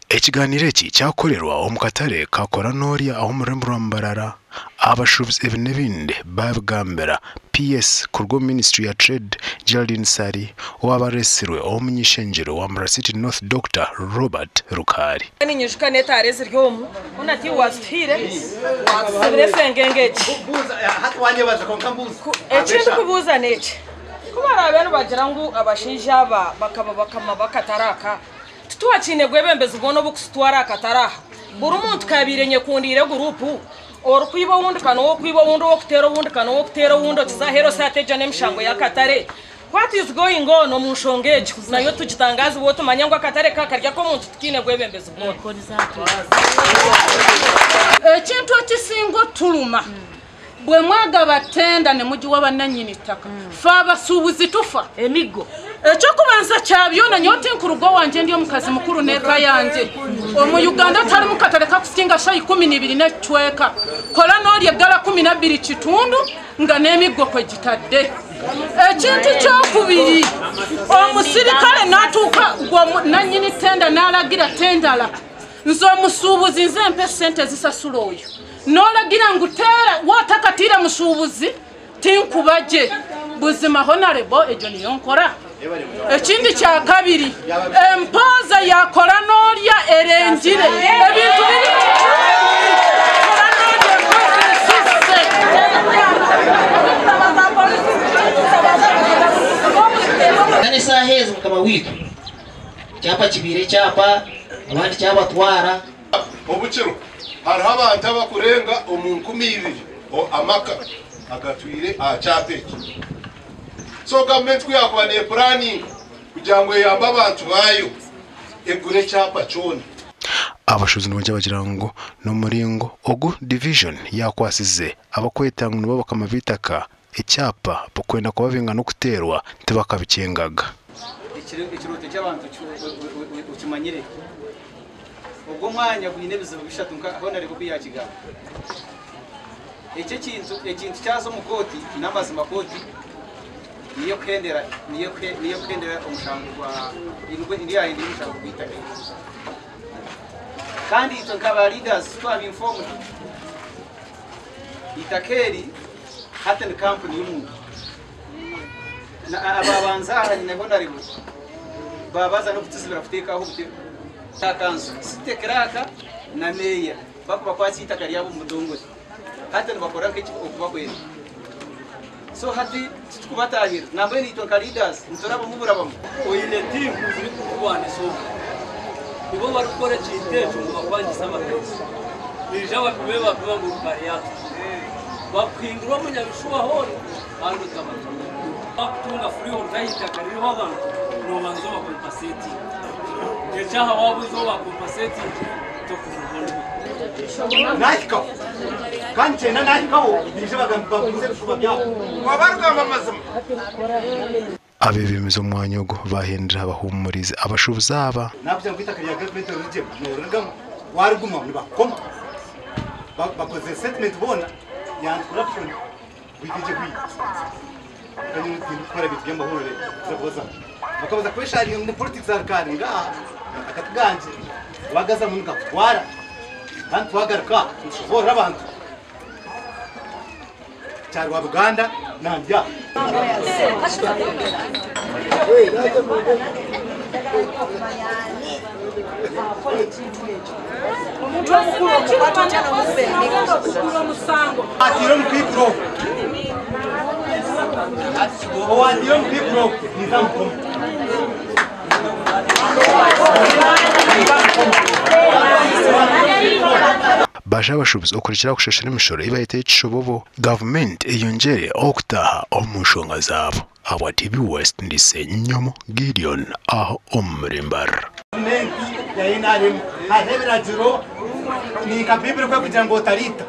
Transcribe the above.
Ikiganiro iki cyakorerwa mu katare ka Koranorya aho muri Mbarara abashubuzi n'ibindi babwambera PS kurwo Ministry ya Trade Geraldine Sari wabaresirwe omunyishengero wa Mbarara City North Dr. Robert Rukari ninyushika netare ryomu unati wasfire wasebresengengeki hatwanye baje konkambuza ekindi kubuza neke kubara abantu bagira ngo abashinja bakama bakataraka tuwachine gwebembeza ugono bukusitwara akataraha buri umuntu kabirenye kundire gurupu or kwiba wundi kano wo kwiba wundi wo kutera wundi kano wo kutera wundi kizahero sateja nemishango ya katare. What is going on mu shongeje nayo tugitangaza bo tumanya ngo akatare kakarya ko muntu tukine gwebembeza ugono ekintu kisingo tuluma bwe mwaga batenda ne muji w'abananyini taka fa abasuubuzi tufa emigo ekyo kubanza kyabyona nyoti nkurugo wanje ndiyo mukazi mukuru neka yanje omu Uganda tali mukatale kakusinga shayi 12 ne chweka Koranorya gala 12 kitundu nga n'emigo kwe gitadde ekintu kyokubiri omusirikale natuuka nanyini tenda n'alagira tendala nzo musuubuzi nze mpe sente zisasula oyo nolagira ngutera watakatira musuubuzi tinkubaje buzima honorable ejo niyo nkora ekindi kya kabiri empoza ya Koranorya erengire ebintu biri nane sahezi kama wito cyapa kibire cyapa abandi cyabatwara obuciro hariho abantu abakurenga omuntu 2 amaka agatwire acyapeki so government kuyakwane planning kugira ngo yamba abantu bayo egure cyapa cyone abashubuzi n'abanje bagira ngo no muringo ogu division yakwasize abakwetanga nubo bakamabitaka icyapa bukwenda kubavinga no kuteerwa tebakabikingaga ikirote cy'abantu ukimanyire ubwo mwanya bw'intebizo bishatunka abona rego biyakiga ekintu cyazo mu koti inamazi makoti niyo kendera umushango wa ingwe indiya indi umushango kwitaka kandi ito nkaba leaders twabinformed itakeri hata ni company y'umuntu na ababanza ahanye nabona rego babaza no kutisibira kuteka aho takanzu sitekeraka na meya bakuba kwasi itakari yabo mudongozi hata nibakora kiki okubakwera so hati tukubatahira nambe ni tonka leaders ntoraba muburabamo oyine team ziri kubwana so ibo barukora cyitejo ngo bakwangiza amatesi nijaba kubeba kuba mu bariyatu bakwingura munyabishuwa hone ando tabatu bakutunga free or right akariho abantu no banzo bakompaseti ejaha wabuzo bakompaseti to kuvuga nahiko kanje na nahiko bije bagambabuze kuba byabo wabaruka amazima abebemizo mwanyogo bahindira abahumurize abashubuzi aba nabyo kwitaka ya government origin norugamo waruguma nibakoma bakoze settlement bona ya corruption wikije kwi kandi gukora bitwe amahoro zakoza bakabaza kweshari mu politics zarkari nga akatuganje bagaza mu ngafwara kandi twagaruka bora abantu cyari wa Uganda nambya atiro mpipro atiro mpipro nizamko basha abashubuzi ukurikira kushesha n'imishoro ibayite y'ishobobo government eyongere okutaha omushonga zabo aba TV West ndise nyomo Gideon aho omuri Mbarara ya inarimo ahebera jiro ni kabibiri kwa kugira ngo tarita